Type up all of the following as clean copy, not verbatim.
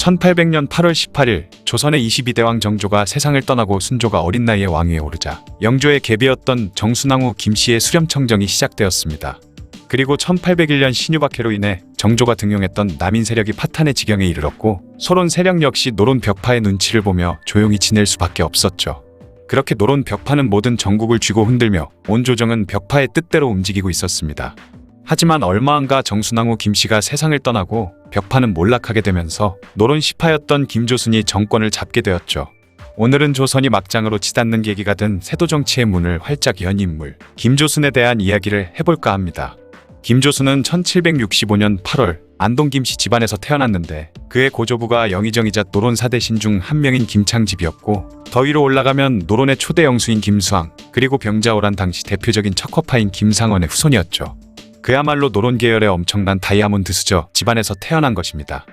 1800년 8월 18일 조선의 22대 왕 정조가 세상을 떠나고 순조가 어린 나이에 왕위에 오르자 영조의 계비였던 정순왕후 김씨의 수렴청정이 시작되었습니다. 그리고 1801년 신유박해로 인해 정조가 등용했던 남인 세력이 파탄의 지경에 이르렀고 소론 세력 역시 노론 벽파의 눈치를 보며 조용히 지낼 수밖에 없었죠. 그렇게 노론 벽파는 모든 전국을 쥐고 흔들며 온 조정은 벽파의 뜻대로 움직이고 있었습니다. 하지만 얼마 안가 정순왕후 김씨가 세상을 떠나고 벽파는 몰락하게 되면서 노론 시파였던 김조순이 정권을 잡게 되었죠. 오늘은 조선이 막장으로 치닫는 계기가 된 세도 정치의 문을 활짝 연 인물 김조순에 대한 이야기를 해볼까 합니다. 김조순은 1765년 8월 안동 김씨 집안에서 태어났는데 그의 고조부가 영의정이자 노론 4대 신 중 한 명인 김창집이었고 더 위로 올라가면 노론의 초대 영수인 김수항 그리고 병자호란 당시 대표적인 척허파인 김상원의 후손이었죠. 그야말로 노론 계열의 엄청난 다이아몬드 수저 집안에서 태어난 것입니다.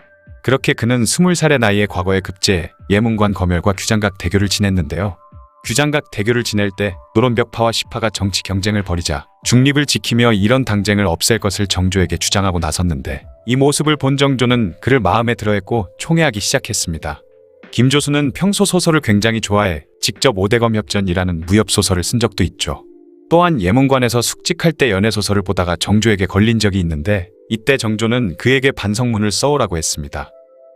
그렇게 그는 20살의 나이에 과거에 급제해 예문관 검열과 규장각 대교를 지냈는데요. 규장각 대교를 지낼 때 노론 벽파와 시파가 정치 경쟁을 벌이자 중립을 지키며 이런 당쟁을 없앨 것을 정조에게 주장하고 나섰는데 이 모습을 본 정조는 그를 마음에 들어했고 총애하기 시작했습니다. 김조순은 평소 소설을 굉장히 좋아해 직접 오대검 협전이라는 무협소설을 쓴 적도 있죠. 또한 예문관에서 숙직할 때 연애소설을 보다가 정조에게 걸린 적이 있는데 이때 정조는 그에게 반성문을 써오라고 했습니다.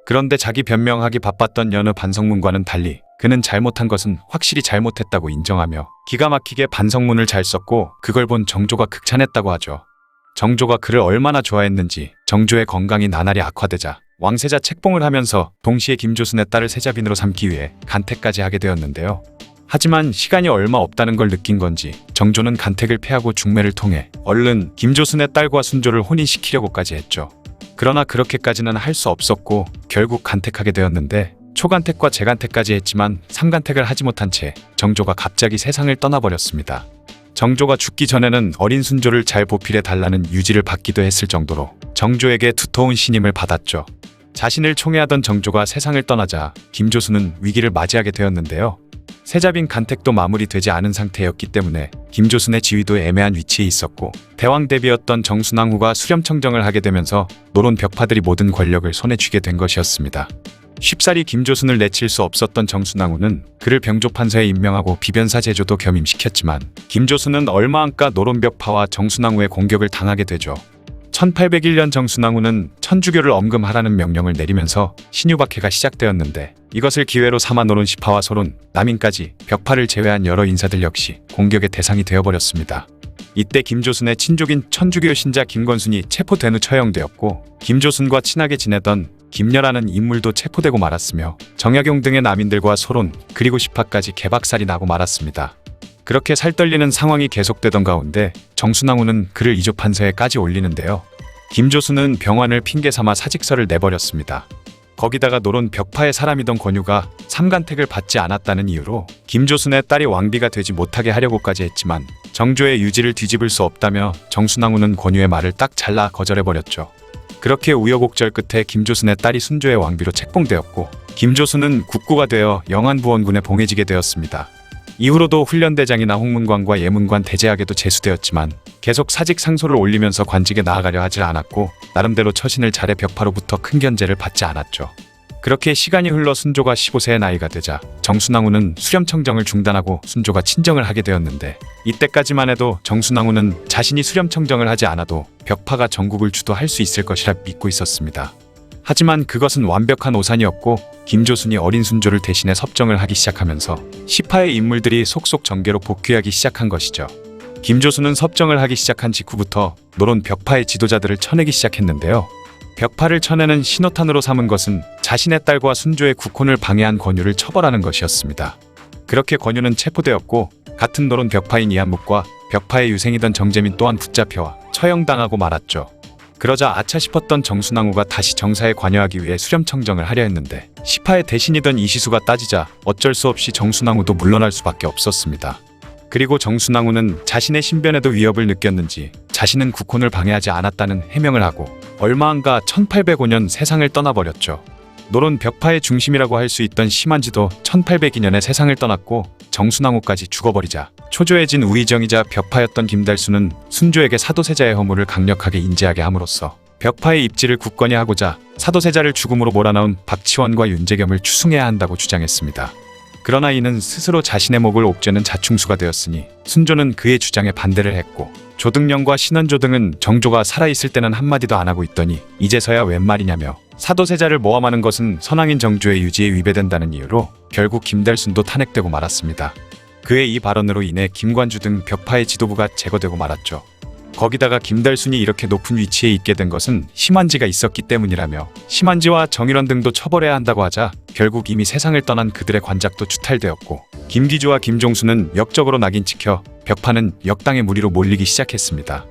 그런데 자기 변명하기 바빴던 여느 반성문과는 달리 그는 잘못한 것은 확실히 잘못했다고 인정하며 기가 막히게 반성문을 잘 썼고 그걸 본 정조가 극찬했다고 하죠. 정조가 그를 얼마나 좋아했는지 정조의 건강이 나날이 악화되자 왕세자 책봉을 하면서 동시에 김조순의 딸을 세자빈으로 삼기 위해 간택까지 하게 되었는데요. 하지만 시간이 얼마 없다는 걸 느낀 건지 정조는 간택을 패하고 중매를 통해 얼른 김조순의 딸과 순조를 혼인시키려고까지 했죠. 그러나 그렇게까지는 할 수 없었고 결국 간택하게 되었는데 초간택과 재간택까지 했지만 3간택을 하지 못한 채 정조가 갑자기 세상을 떠나버렸습니다. 정조가 죽기 전에는 어린 순조를 잘 보필해 달라는 유지를 받기도 했을 정도로 정조에게 두터운 신임을 받았죠. 자신을 총애하던 정조가 세상을 떠나자 김조순은 위기를 맞이하게 되었는데요. 세자빈 간택도 마무리되지 않은 상태였기 때문에 김조순의 지위도 애매한 위치에 있었고 대왕 대비였던 정순왕후가 수렴청정을 하게 되면서 노론 벽파들이 모든 권력을 손에 쥐게 된 것이었습니다. 쉽사리 김조순을 내칠 수 없었던 정순왕후는 그를 병조판서에 임명하고 비변사 제조도 겸임시켰지만 김조순은 얼마 안가 노론 벽파와 정순왕후의 공격을 당하게 되죠. 1801년 정순왕후는 천주교를 엄금하라는 명령을 내리면서 신유박해가 시작되었는데 이것을 기회로 삼아 노론 시파와 소론, 남인까지 벽파를 제외한 여러 인사들 역시 공격의 대상이 되어버렸습니다. 이때 김조순의 친족인 천주교 신자 김건순이 체포된 후 처형되었고 김조순과 친하게 지내던 김여라는 인물도 체포되고 말았으며 정약용 등의 남인들과 소론 그리고 시파까지 개박살이 나고 말았습니다. 그렇게 살떨리는 상황이 계속되던 가운데 정순왕후는 그를 이조판서에까지 올리는데요. 김조순은 병환을 핑계삼아 사직서를 내버렸습니다. 거기다가 노론 벽파의 사람이던 권유가 3간택을 받지 않았다는 이유로 김조순의 딸이 왕비가 되지 못하게 하려고까지 했지만 정조의 유지를 뒤집을 수 없다며 정순왕후는 권유의 말을 딱 잘라 거절해버렸죠. 그렇게 우여곡절 끝에 김조순의 딸이 순조의 왕비로 책봉되었고 김조순은 국구가 되어 영안부원군에 봉해지게 되었습니다. 이후로도 훈련대장이나 홍문관과 예문관 대제학에도 제수되었지만 계속 사직 상소를 올리면서 관직에 나아가려 하지 않았고 나름대로 처신을 잘해 벽파로부터 큰 견제를 받지 않았죠. 그렇게 시간이 흘러 순조가 15세의 나이가 되자 정순왕후는 수렴청정을 중단하고 순조가 친정을 하게 되었는데 이때까지만 해도 정순왕후는 자신이 수렴청정을 하지 않아도 벽파가 전국을 주도할 수 있을 것이라 믿고 있었습니다. 하지만 그것은 완벽한 오산이었고 김조순이 어린 순조를 대신해 섭정을 하기 시작하면서 시파의 인물들이 속속 정계로 복귀하기 시작한 것이죠. 김조순은 섭정을 하기 시작한 직후부터 노론 벽파의 지도자들을 쳐내기 시작했는데요. 벽파를 쳐내는 신호탄으로 삼은 것은 자신의 딸과 순조의 국혼을 방해한 권유를 처벌하는 것이었습니다. 그렇게 권유는 체포되었고 같은 노론 벽파인 이한묵과 벽파의 유생이던 정재민 또한 붙잡혀와 처형당하고 말았죠. 그러자 아차 싶었던 정순왕후가 다시 정사에 관여하기 위해 수렴청정을 하려 했는데 시파의 대신이던 이시수가 따지자 어쩔 수 없이 정순왕후도 물러날 수밖에 없었습니다. 그리고 정순왕후는 자신의 신변에도 위협을 느꼈는지 자신은 국혼을 방해하지 않았다는 해명을 하고 얼마 안가 1805년 세상을 떠나버렸죠. 노론 벽파의 중심이라고 할 수 있던 심한지도 1802년에 세상을 떠났고 정순왕후까지 죽어버리자 초조해진 우의정이자 벽파였던 김달수는 순조에게 사도세자의 허물을 강력하게 인지하게 함으로써 벽파의 입지를 굳건히 하고자 사도세자를 죽음으로 몰아넣은 박치원과 윤재겸을 추승해야 한다고 주장했습니다. 그러나 이는 스스로 자신의 목을 옥죄는 자충수가 되었으니 순조는 그의 주장에 반대를 했고, 조등령과 신원조 등은 정조가 살아있을 때는 한마디도 안 하고 있더니 이제서야 웬 말이냐며 사도세자를 모함하는 것은 선왕인 정조의 유지에 위배된다는 이유로 결국 김달순도 탄핵되고 말았습니다. 그의 이 발언으로 인해 김관주 등 벽파의 지도부가 제거되고 말았죠. 거기다가 김달순이 이렇게 높은 위치에 있게 된 것은 심한지가 있었기 때문이라며 심한지와 정일원 등도 처벌해야 한다고 하자 결국 이미 세상을 떠난 그들의 관작도 추탈되었고, 김기주와 김종수는 역적으로 낙인 찍혀 벽파는 역당의 무리로 몰리기 시작했습니다.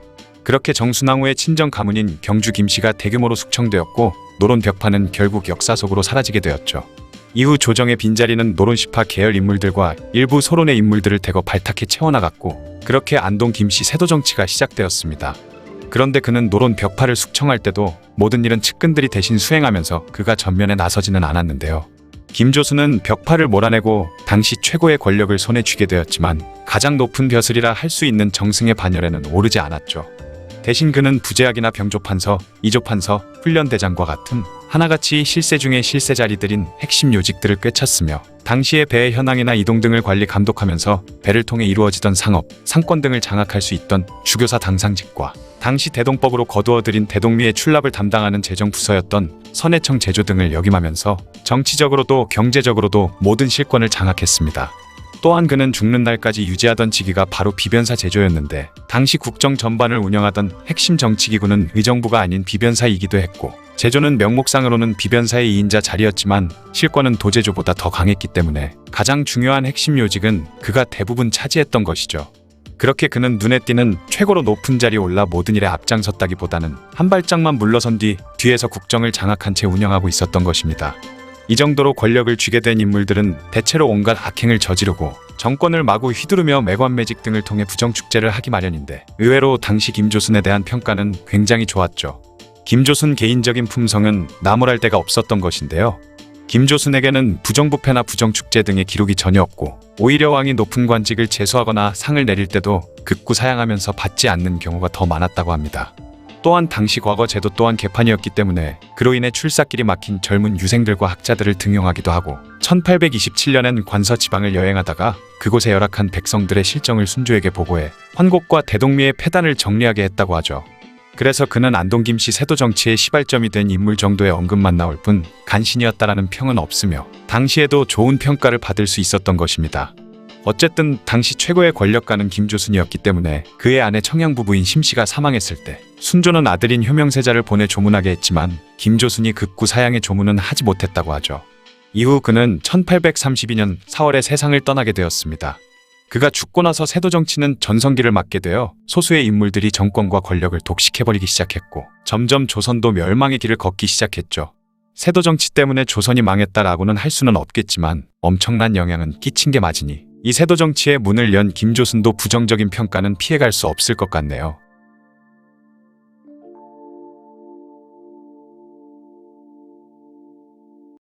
그렇게 정순왕후의 친정 가문인 경주 김씨가 대규모로 숙청되었고, 노론 벽파는 결국 역사 속으로 사라지게 되었죠. 이후 조정의 빈자리는 노론시파 계열 인물들과 일부 소론의 인물들을 대거 발탁해 채워나갔고, 그렇게 안동 김씨 세도 정치가 시작되었습니다. 그런데 그는 노론 벽파를 숙청할 때도 모든 일은 측근들이 대신 수행하면서 그가 전면에 나서지는 않았는데요. 김조수는 벽파를 몰아내고 당시 최고의 권력을 손에 쥐게 되었지만 가장 높은 벼슬이라 할 수 있는 정승의 반열에는 오르지 않았죠. 대신 그는 부제학이나 병조판서, 이조판서, 훈련대장과 같은 하나같이 실세 중의 실세 자리들인 핵심 요직들을 꿰찼으며, 당시의 배의 현황이나 이동 등을 관리 감독하면서 배를 통해 이루어지던 상업, 상권 등을 장악할 수 있던 주교사 당상직과 당시 대동법으로 거두어들인 대동리의 출납을 담당하는 재정부서였던 선해청 제조 등을 역임하면서 정치적으로도 경제적으로도 모든 실권을 장악했습니다. 또한 그는 죽는 날까지 유지하던 직위가 바로 비변사 제조였는데, 당시 국정 전반을 운영하던 핵심 정치기구는 의정부가 아닌 비변사이기도 했고, 제조는 명목상으로는 비변사의 2인자 자리였지만 실권은 도제조보다 더 강했기 때문에 가장 중요한 핵심 요직은 그가 대부분 차지했던 것이죠. 그렇게 그는 눈에 띄는 최고로 높은 자리에 올라 모든 일에 앞장섰다기보다는 한 발짝만 물러선 뒤에서 국정을 장악한 채 운영하고 있었던 것입니다. 이 정도로 권력을 쥐게 된 인물들은 대체로 온갖 악행을 저지르고 정권을 마구 휘두르며 매관매직 등을 통해 부정축제를 하기 마련인데, 의외로 당시 김조순에 대한 평가는 굉장히 좋았죠. 김조순 개인적인 품성은 나무랄 데가 없었던 것인데요. 김조순에게는 부정부패나 부정축제 등의 기록이 전혀 없고, 오히려 왕이 높은 관직을 제수하거나 상을 내릴 때도 극구 사양하면서 받지 않는 경우가 더 많았다고 합니다. 또한 당시 과거 제도 또한 개판이었기 때문에 그로 인해 출사길이 막힌 젊은 유생들과 학자들을 등용하기도 하고, 1827년엔 관서 지방을 여행하다가 그곳에 열악한 백성들의 실정을 순조에게 보고해 환곡과 대동리의 폐단을 정리하게 했다고 하죠. 그래서 그는 안동 김씨 세도 정치의 시발점이 된 인물 정도의 언급만 나올 뿐 간신이었다라는 평은 없으며, 당시에도 좋은 평가를 받을 수 있었던 것입니다. 어쨌든 당시 최고의 권력가는 김조순이었기 때문에 그의 아내 청양부부인 심씨가 사망했을 때 순조는 아들인 효명세자를 보내 조문하게 했지만 김조순이 극구 사양의 조문은 하지 못했다고 하죠. 이후 그는 1832년 4월에 세상을 떠나게 되었습니다. 그가 죽고 나서 세도 정치는 전성기를 맞게 되어 소수의 인물들이 정권과 권력을 독식해버리기 시작했고, 점점 조선도 멸망의 길을 걷기 시작했죠. 세도 정치 때문에 조선이 망했다라고는 할 수는 없겠지만 엄청난 영향은 끼친 게 맞으니 이 세도 정치의 문을 연 김조순도 부정적인 평가는 피해갈 수 없을 것 같네요.